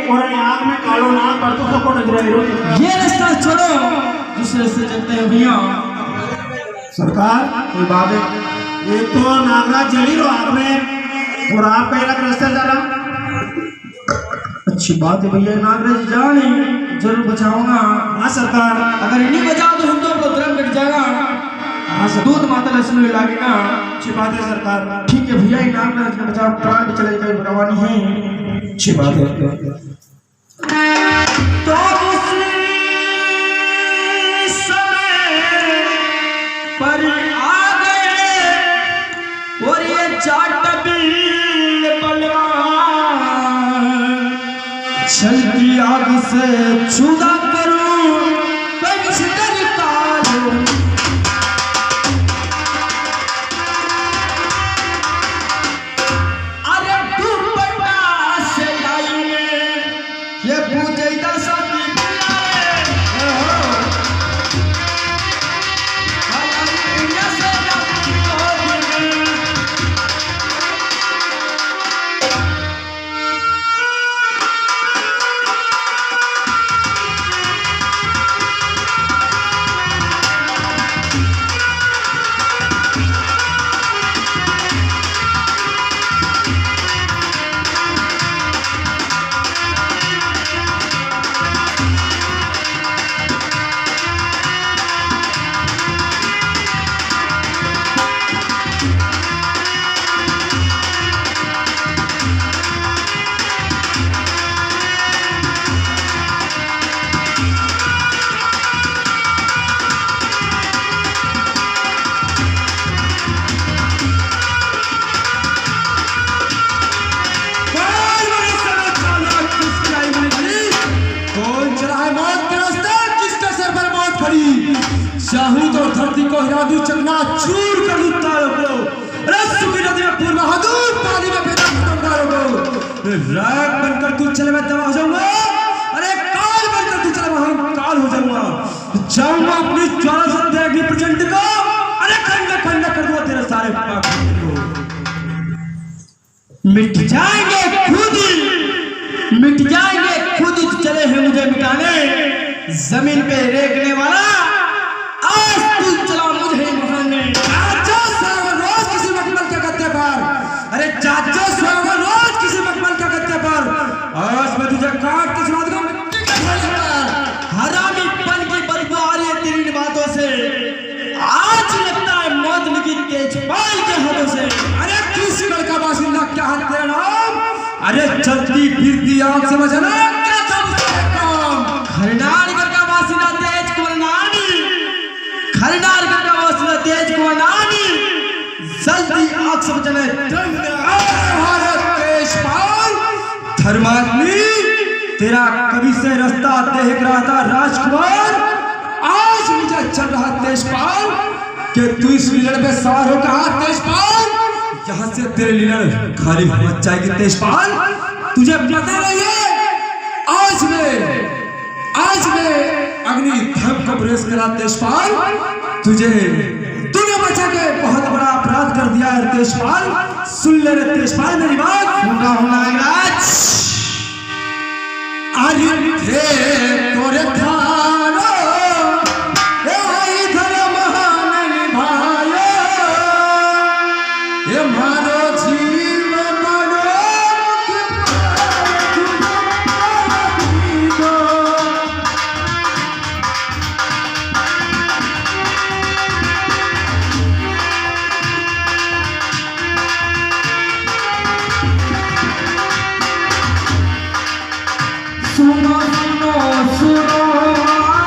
और आग में कालो ना कर तो सबको नजर आई। ये रास्ता छोड़ो, दूसरे से चलते हैं भैया। सरकार कोई बात है, एक तो नागराज जली रो आग में और आप कहीं अलग रास्ते जा रहा। अच्छी बात है भैया, नागराज जाने जरूर बचाऊंगा। हाँ सरकार, अगर नहीं बचाओ तो हम तो धर्म कट जाएगा। हाँ सर, दूध माता लक्ष्मी लागेगा। अच्छी बात है सरकार। ठीक है भैया, नागराज का बचाओ, प्राण भी चले जाए, रवानी है। अच्छी बात है। तो उसी समय पर आ गए और ये जाटबी बलवान, चलती आग से छुड़ा करूं कभी से डरता हूं। अरे दुपट्टा से लाइए ये पूजे दशा की चाहूं तो धरती को हिला दूं, चकना चूर कर दूं तारों को। रस्सू की नदी में पूर्व बहादुर, पानी में पैदा कर दूं तारों को। राग बनकर तू चले मैं तबाह हो जाऊंगा, अरे काल बनकर तू चले मैं काल हो जाऊंगा। जाऊंगा अपनी ज्वाला से देखी प्रचंड को, अरे खंड खंड कर दूंगा तेरे सारे पाप को। मिट जाएंगे खुद ही, मिट जाएंगे खुद ही, चले हैं मुझे मिटाने। जमीन पे रेगने वाला आज तू चला मुझे महाने। चाचा स्वागत रोज किसी मखमल के गद्दे पर, अरे चाचा स्वागत रोज किसी मखमल के गद्दे पर। आज मैं तुझे काट के सुना दूंगा मिट्टी का ढेर। हरामी पन की बदबू आ रही है तेरी इन बातों से। आज लगता है मौत लगी तेजपाल के हाथों से। अरे किस गढ़ का बासिंदा, क्या है तेरा नाम? अरे चलती फिरती आंख से बचना क्या काम? हरनारगढ़ का बासिंदा तेज कुमार, हरनारगढ़ का वासिंदा तेज कुमार, जल्दी आग से बचना तेजपाल। धर्मात्मी तेरा कभी से रास्ता देख रहा था राजकुमार, आज मुझे चल रहा तेजपाल कि तू इस लीलड़ पे सवार हो कहा तेजपाल। यहाँ से तेरे लीलड़ खाली मच जाएगी तेजपाल, तुझे पता नहीं है। आज मैं अग्नि धर्म को प्रवेश करा तेजपाल, तूने बचा के बहुत बड़ा अपराध कर दिया है तेजपाल। सुन ले रे तेजपाल मेरी बात। सुना हूं नागराज। अरे थे तोरे थारो ए इधर महान निभायो, ये मारो जीव मनो सुनो सुनो सुनो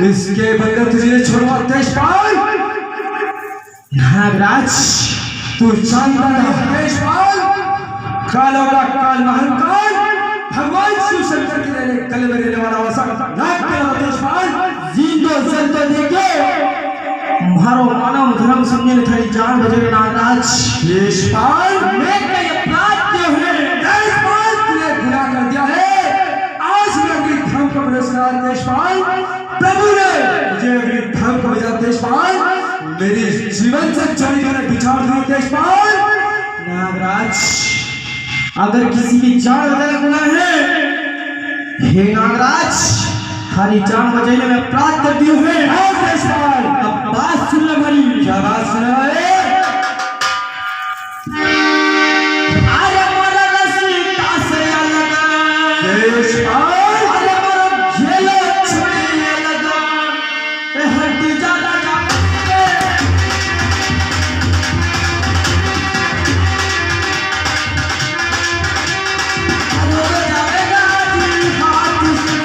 इसके बदले तुझे छोड़वा तेजपाल। नागराज तू जानता है तेजपाल, कालों का काल महाकाल भगवान शिव शंकर के रहने कल में रहने वाला वसा नाग तेरा तेजपाल। जिंदो जलतो देखे मारो मानव धर्म समझने थारी जान बचे नागराज। तेजपाल मैं कई अपराध किए हैं। तेजपाल तूने गुनाह कर दिया है। आज मैं अपनी धर्म को पुरस्कार तेजपाल, प्रभु ने मुझे अपनी धर्म को भेजा तेजपाल। मेरी जीवन से चोरी करने विचार दिया तेजपाल। नागराज अगर किसी की जान बचाना गुनाह है, हे नागराज थारी जान बचाने में अपराध कर दिए हैं। हाँ तेजपाल, अब बात सुन ले हमारी। क्या बात सुना है? अरे मारा रसीता से लगा तेजपाल, अरे मारा झेलो छुड़े लगा हड्डी ज्यादा जाके अरे जाएगा जी हाथ से।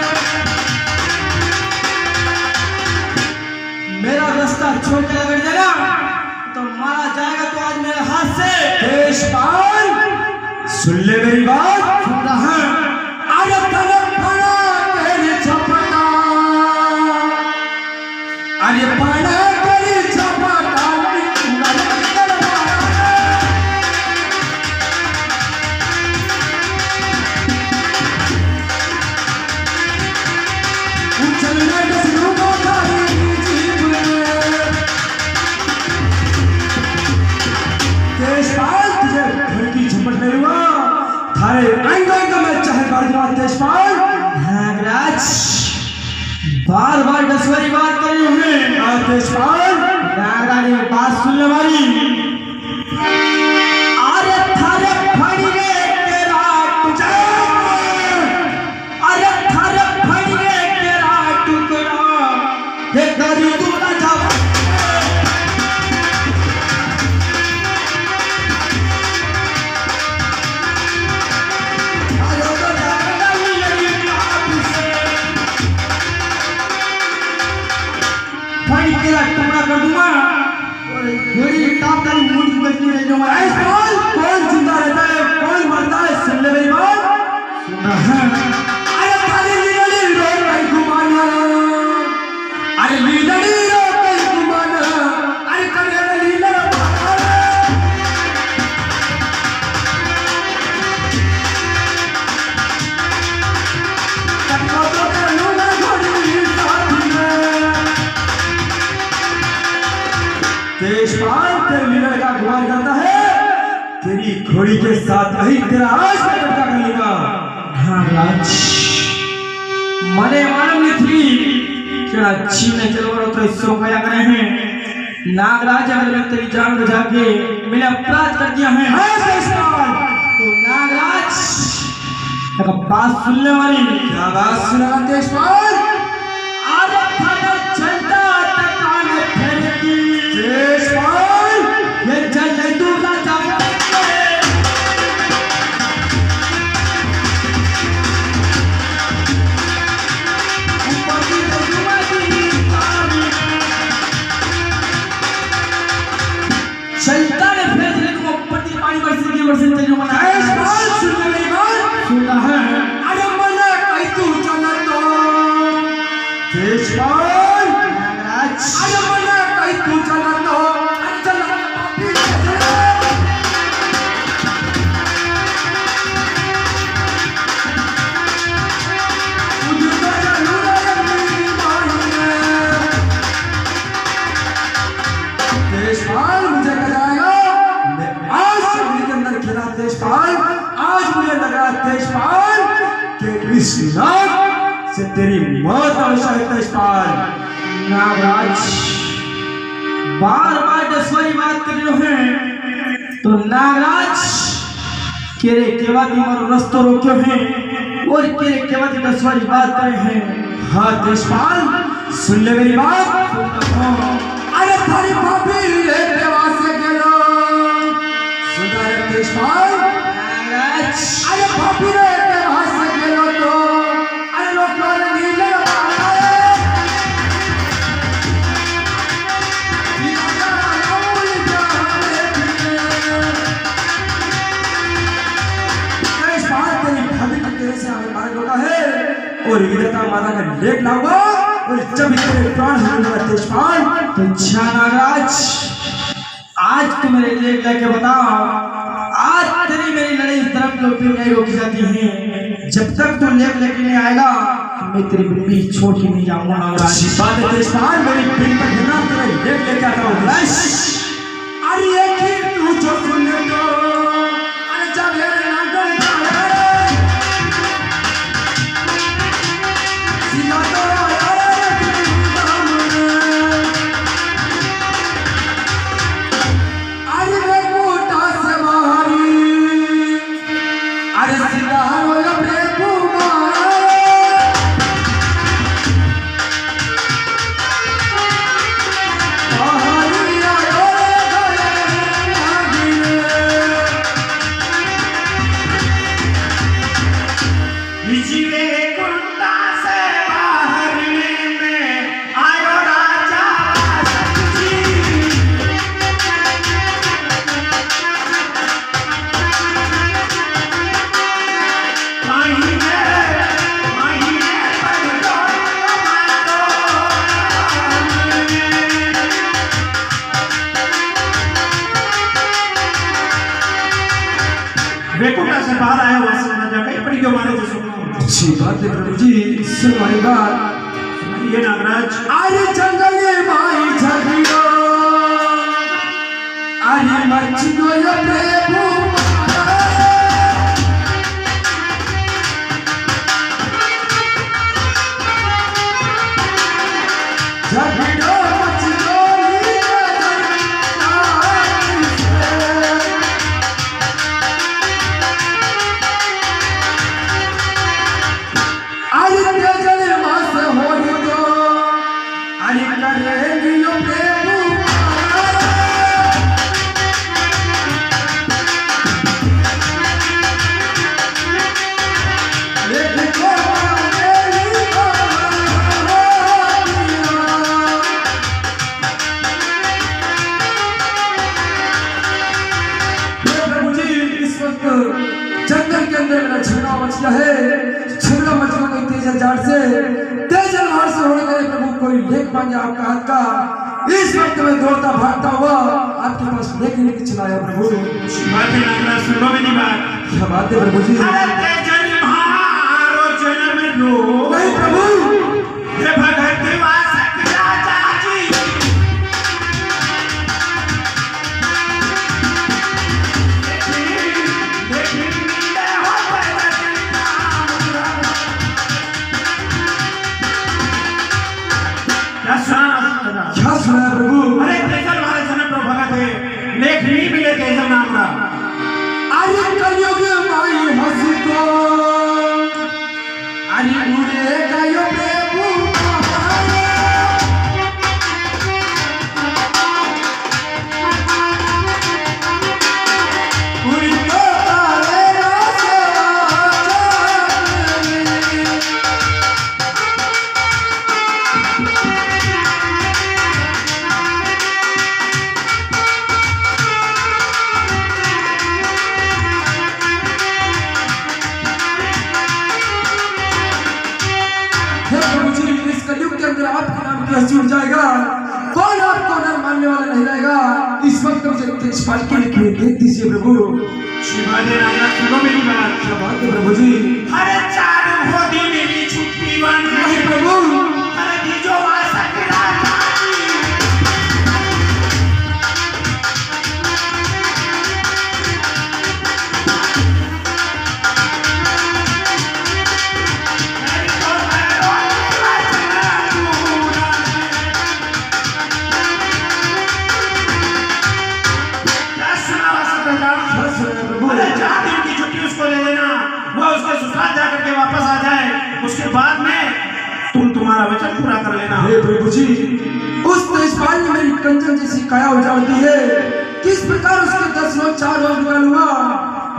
मेरा रास्ता छोड़ के लग जाएगा तो मारा जाएगा तो आज मेरे हाथ से। तेजपाल सुन ले मेरी बात। सुन रहा है। अरे तरफ पड़ा तेरे झपटा, अरे पड़ा तेरे झपटा, उछलने के शुरू को थारी जीभ में। तेजपाल तुझे घर की झपट नहीं हुआ, थारे अंग में चाहे काट दिया तेजपाल। नागराज बार बार दसवारी बात कर रही हूँ। हाँ तेजपाल, नागराज ये बात सुन ले हमारी। अरे थारे फड़ी रे तेरा टुकड़ा, अरे थारे फड़ी रे तेरा टुकड़ा, हे करी तू ना जावा। अरे तो जाएगा मेरी आप से। फड़ी तेरा टुकड़ा कर दूंगा और घोड़ी टाप डाली मुंडी बचती रह जाऊंगा। तेजपाल कौन जिंदा रहता है कौन मरता है सुन ले मेरी बात। अरे थारी लीलड़ी रो कहीं घुमाना, अरे लीलड़ी रो कहीं घुमाना, अरे करे लीलड़ तेजपाल तेरे लीलड़ का गुमान करता है, तेरी घोड़ी के साथ ही तेरा आज मैं कब्जा कर लूंगा। नागराज मने मालूम नहीं थी क्या जीव ने चलो तो इसको क्या करे हैं। नागराज अगर मैं तेरी जान बचा के मैंने अपराध कर दिया है हाँ तेजपाल, तो नागराज एक बात सुन ले हमारी। क्या बात सुना तेजपाल? अरे थाने चलता तकान फेरकी तेजपाल ये चले दूल्हा जाके ऊपर की दुआ की तारी चलता ने फेर ले को पट्टी पानी बरसे की बरसे चलो मना। तेजपाल सुन ले मेरी बात। सुना है। अरे मना कहीं तू चला तो तेजपाल, नागराज अरे मना कहीं तू चला तो चला तेजपाल मुझे कह जाएगा आज शरीर के अंदर खिला तेजपाल। आज मुझे लग रहा तेजपाल कि इस नाग से तेरी मौत अवश्य है तेजपाल। नागराज बार बार दसवारी बात कर रहे हैं तो नागराज केरे केवा दी मारो रस्तो रोक्यो है और केरे केवा दी दसवारी बात करे हैं। हाँ तेजपाल सुन ले मेरी बात। अरे थारी भाभी रे देवा से गेलो सुन रे तेजपाल। नागराज अरे भाभी रे देवा से गेलो तो अरे लोग नीले और विधाता माता का लेख लाऊंगा और जब तेरे प्राण हरणगा तेजपाल। तो अच्छा नागराज, आज तू मेरे लेख लेके बता, आज तेरी मेरी लड़ाई इस तरफ तो फिर नहीं रोकी जाती है। जब तक तू लेख लेके नहीं आएगा मैं तेरी बिल्ली छोड़ के नहीं जाऊंगा नागराज। बात है तेजपाल, मेरी बिल पर गिरना तेरे लेख लेके आता हूँ। अरे ये कि तू जो सुन लो, अरे जब ये ना कर सीधा तो अरे वे मोटा से मारी, अरे सीधा हो अपने वेकुंठा से बाहर आया हुआ सुनना जा कहीं पड़ी क्यों मारे तो सुनो। अच्छी बात है प्रभु जी, सुन हमारी बात। ये नागराज अरे जंगल में माई झगियो, अरे मच्छियो ये प्रभु झगियो मच्छियो जंगल के अंदर मेरा झगड़ा मच गया है। झगड़ा मच गया कोई तेजल झाड़ से, तेजल झाड़ से होने करे प्रभु कोई लेख मांगे आपका हाथ का। इस वक्त में दौड़ता भागता हुआ आपके पास लेख लेके चलाया प्रभु। बातें नागराज सुनो मेरी बात। क्या बात है प्रभु जी? अरे तेजल मारो जन्म लो नहीं प्रभु, ये भगत वासक राजा जी क्या सुना है प्रभु? अरे तेजल मारे जन्म लो भगत है लेख नहीं मिले तेजल नाम का। अरे कलयुग माई हंस को, अरे उड़े गयो प्रभु छूट जाएगा। कौन आपको न मानने वाला नहीं रहेगा। इस वक्त मुझे तेजपाल के लिए देख दीजिए प्रभु। शिवाजी राजा सुनो मेरी बात। क्या बात है प्रभु जी? अरे चार होती मेरी छुट्टी बन नहीं प्रभु, अरे दीजो वासक राजा वापस आ जाए, उसके बाद में तुम्हारा वचन पूरा कर लेना। हे प्रभु जी, उस तेजपाल ने मेरी कंचन जैसी काया उजाड़ दी है। किस प्रकार उसके 10 रोज 4 रोज निकालूंगा?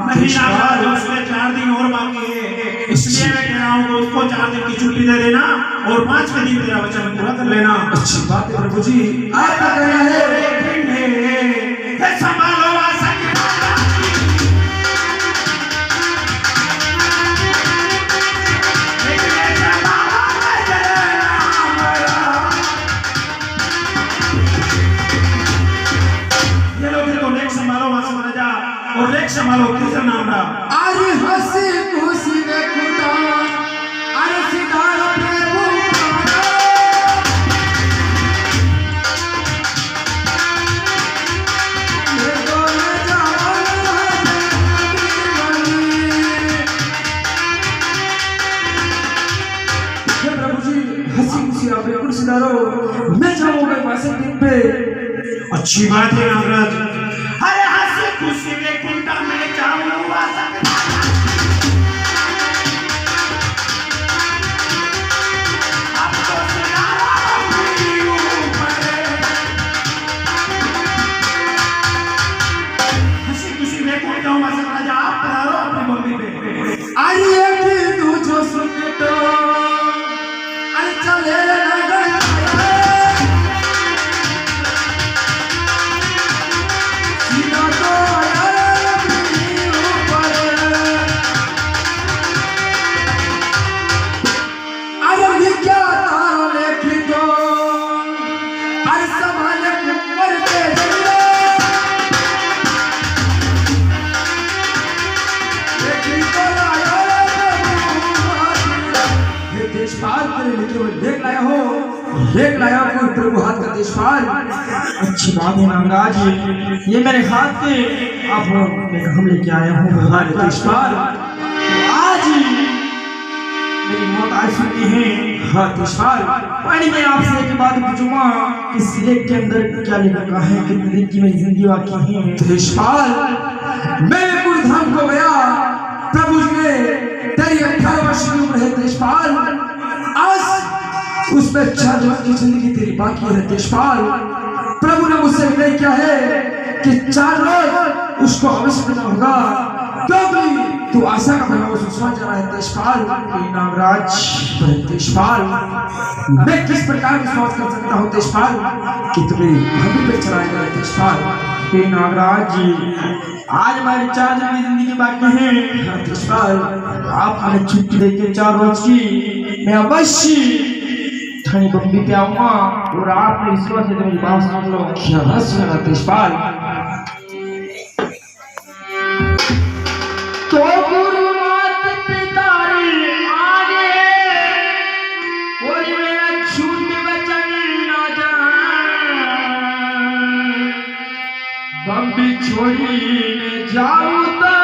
नहीं नागराज, उसके 4 दिन और बाकी है, इसलिए मैं कह रहा हूँ कि उसको 4 दिन की छुट्टी दे देना और 5वें दिन तेरा वचन पूरा कर लेना। अच्छी बात है प्रभु जी, आपका कहना है। संभालो वासक राजा संभालो कैसा नाम रहा अरे हंसी खुशी में खुदा अरे सितारा प्रभु बिल्कुल सितारो मैं जाऊंगा मासिक दिन पे। अच्छी बात है नागराज। अरे हंसी खुशी में कुंडा में जाऊंगा अब तो सितारा मेरी ऊपर हंसी खुशी में कौन जाऊंगा राजा आप पधारो अपनी मम्मी पे। आइए कि तू जो सुने तो अरे चले लगा देख लाया कोई प्रभु हाथ का देशपाल। अच्छी बात है नागराज, ये मेरे हाथ के आप हम लेके आया हूँ हमारे देशपाल। आज मेरी मौत आ चुकी है। हाँ देशपाल, पानी में आपसे एक बात पूछूंगा, इस लेख के अंदर क्या लिखा है, कितने दिन की मेरी जिंदगी बाकी है। देशपाल मैं गुरुधाम को गया, प्रभु जी ने तेरी 18 वर्ष की उम्र है देशपाल, आज उसमें 4 रोज की जिंदगी तेरी बाकी है देशपाल। प्रभु ने मुझसे विनय किया है कि 4 रोज उसको अवश्य देना होगा, क्योंकि तू आशा का भला सुषमा जा रहा है देशपाल। नागराज देशपाल मैं किस प्रकार विश्वास कर सकता हूँ देशपाल कि तुम्हें भूमि पे चलाएगा देशपाल। नागराज आज हमारी 4 दिन की जिंदगी बाकी है देशपाल, आप हमें छुट्टी देके 4 रोज की, मैं अवश्य थानी बम्बी पे आऊंगा और आप मेरी सेवा से मेरी बात सुन लो। क्या बात सुना देशपाल। तो गुरु मात पिता आगे कोई मेरा छूट बचन ना जाए, बम्बी छोड़ी में जाऊं तो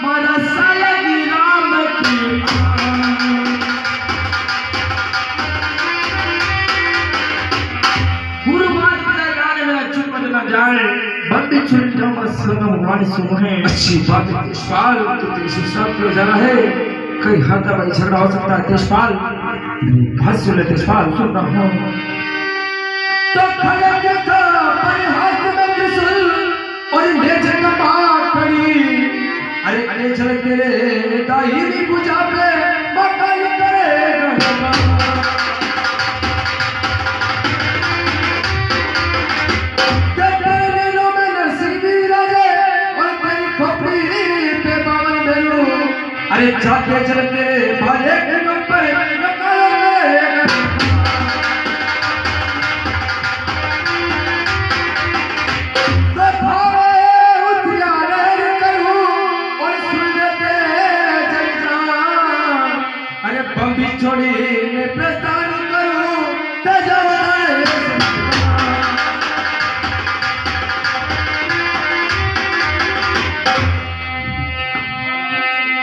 मरा शायद राम की जाए, बंदी छुरी जाऊंगा संगम वाणी सुने। अच्छी बात है देशपाल, तो तेरी शिक्षा पे जाना है, कहीं हाथ भाई झगड़ा हो सकता है देशपाल। बात सुन ले देशपाल, सुन रहा हूँ। तो खड़े के था पर हाथ में त्रिशूल और ले जगह बात खड़ी, अरे चल तेरे दाई भी बुझा पे मकान करेगा। अरे जाते चल तेरे भाले के ऊपर अरे बम्बी छोड़ी मैं प्रस्थान करूं